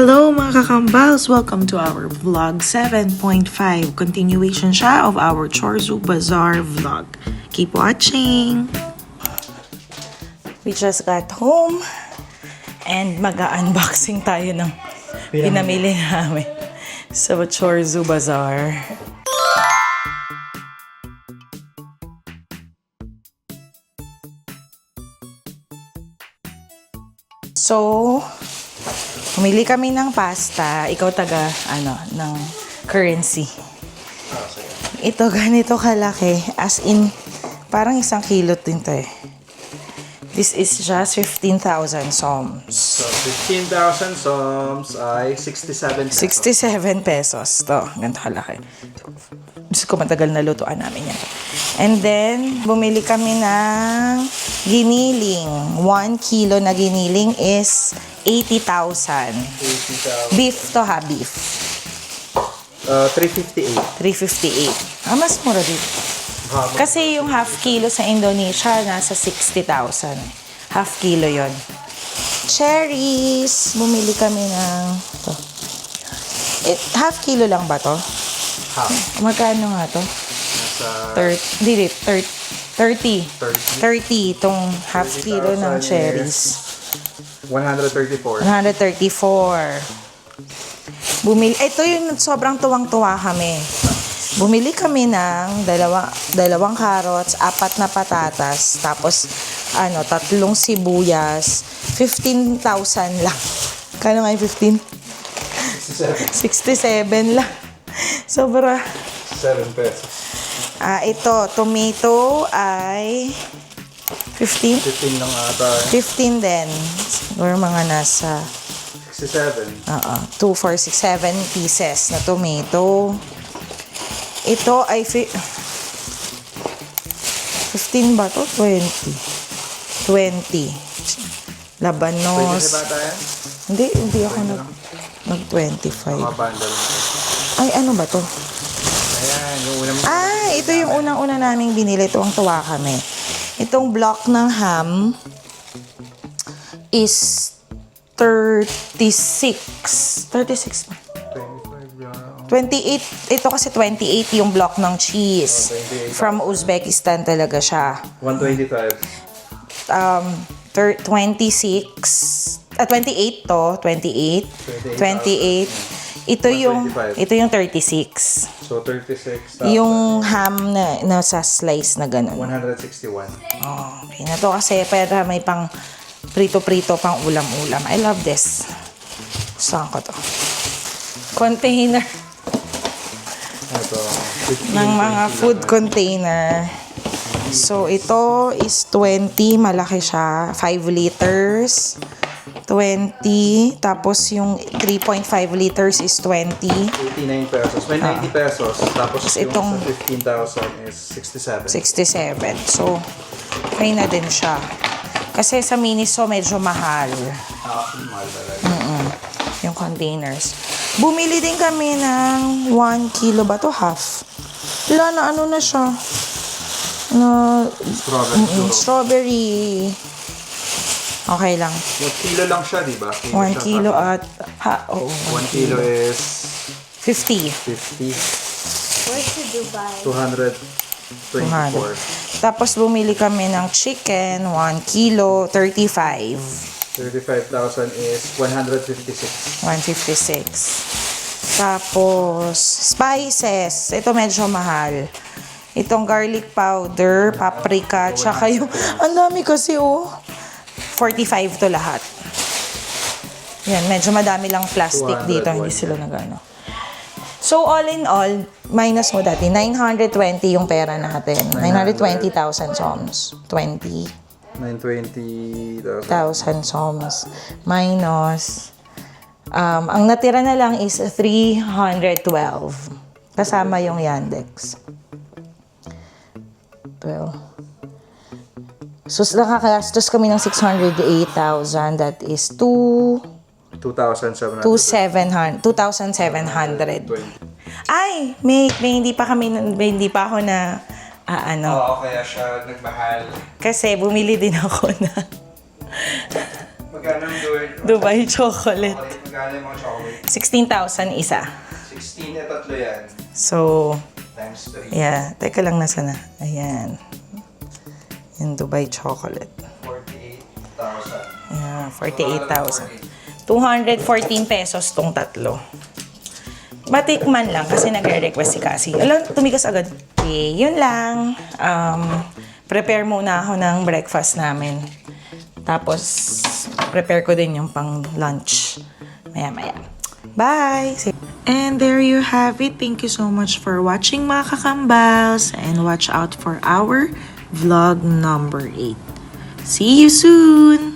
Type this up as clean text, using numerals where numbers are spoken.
Hello mga kakambals! Welcome to our vlog 7.5. Continuation siya of our Chorzu Bazaar vlog. Keep watching! We just got home and mag-unboxing tayo ng pinamili namin sa Chorzu Bazaar. So, pumili kami ng pasta. Ikaw taga, ng currency. Ito, ganito kalaki. As in, parang 1 kilo din to eh. This is just 15,000 soms. So, 15,000 soms ay 67 pesos. 67 pesos. To, ganito kalaki. Gusto ko matagal na lutuan namin yan. And then, bumili kami ng giniling. 1 kilo na giniling is 80,000. 80,000. Beef to ha, beef. 358. 358. Mas mura dito. Kasi yung half kilo sa Indonesia, nasa 60,000. Half kilo yon. Cherries. Bumili kami ng... To. Half kilo lang ba to? Half. Magkano nga to? Nasa 30 itong half kilo ng cherries. 134. 134. Bumili, ito yung sobrang tuwang-tuwa kami. Bumili kami ng dalawang carrots, 4 na patatas, tapos 3 sibuyas, 15,000 lang. Kano nga yung 15? 67 lang. Sobra. 7 pesos. Ito, tomato ay 15? 15 lang ata. 15 din. Siguro mga nasa 67. 2, 4, 6, 7 pieces na tomato. Ito ay 15 ba to? 20. Labanos. 20 ba tayo? Hindi ako nag-25. Mga bundle. Ay, ano ba to? Ayan, yung unang... Ito yung unang-una naming binili. Tuwang-tuwa kami. Itong block ng ham is 36 ba? 28. Ito kasi 28 yung block ng cheese. 28. From Uzbekistan talaga siya. 125. 28 to. 28. Ito yung 36. So, 36. Yung ham na nasa slice na ganun. 161. Okay na to kasi para may pang prito-prito pang ulam-ulam. I love this. Saan ko to? Container. Ito. Ng mga food container. So, ito is 20. Malaki siya. 5 liters. 20. Tapos, yung 3.5 liters is 20. 89 pesos. May 90 pesos. Tapos, yung itong sa 15,000 is 67. 67. So, okay na din siya. Kasi sa Miniso, medyo mahal. Mahal talaga. Yung containers. Bumili din kami ng 1 kilo ba to? Half. Wala na, ano na siya? Strawberry. Okay lang. 1 kilo lang siya, di ba? 1 kilo at... 1 kilo is... 50. 50. Where's the Dubai? 224. Tapos bumili kami ng chicken, 1 kilo, 35. 35,000 is 156. 156. Tapos, spices. Ito medyo mahal. Itong garlic powder, paprika, tsaka yung... Ang dami kasi, 45 to lahat. Yan, medyo madami lang plastic 200, dito. Hindi sila nagano. So, all in all, minus mo dati, 920 yung pera natin. 920,000 soms. 920,000. 1,000 soms. Minus. Ang natira na lang is 312. Kasama yung Yandex. 12. So, nakakastos kami ng 608,000. That is 2,700. 2,700. Ay, may hindi pa ako na Oo, kaya siya nagmahal. Kasi bumili din ako na Magkano ang Dubai chocolate. Magkano yung mga chocolate? 16,000 isa. 16 na tatlo yan. So, Times 3. yeah. Teka lang, nasa na? Ayan. Yung Dubai chocolate. 48,000. Yeah, 48,000. 214 pesos tong tatlo. Batikman lang kasi nagre-request si Cassie. Alam, tumigas agad. Okay, yun lang. Prepare muna ako ng breakfast namin. Tapos, prepare ko din yung pang lunch. Maya-maya. Bye! And there you have it. Thank you so much for watching, mga kakambals. And watch out for our vlog number 8. See you soon!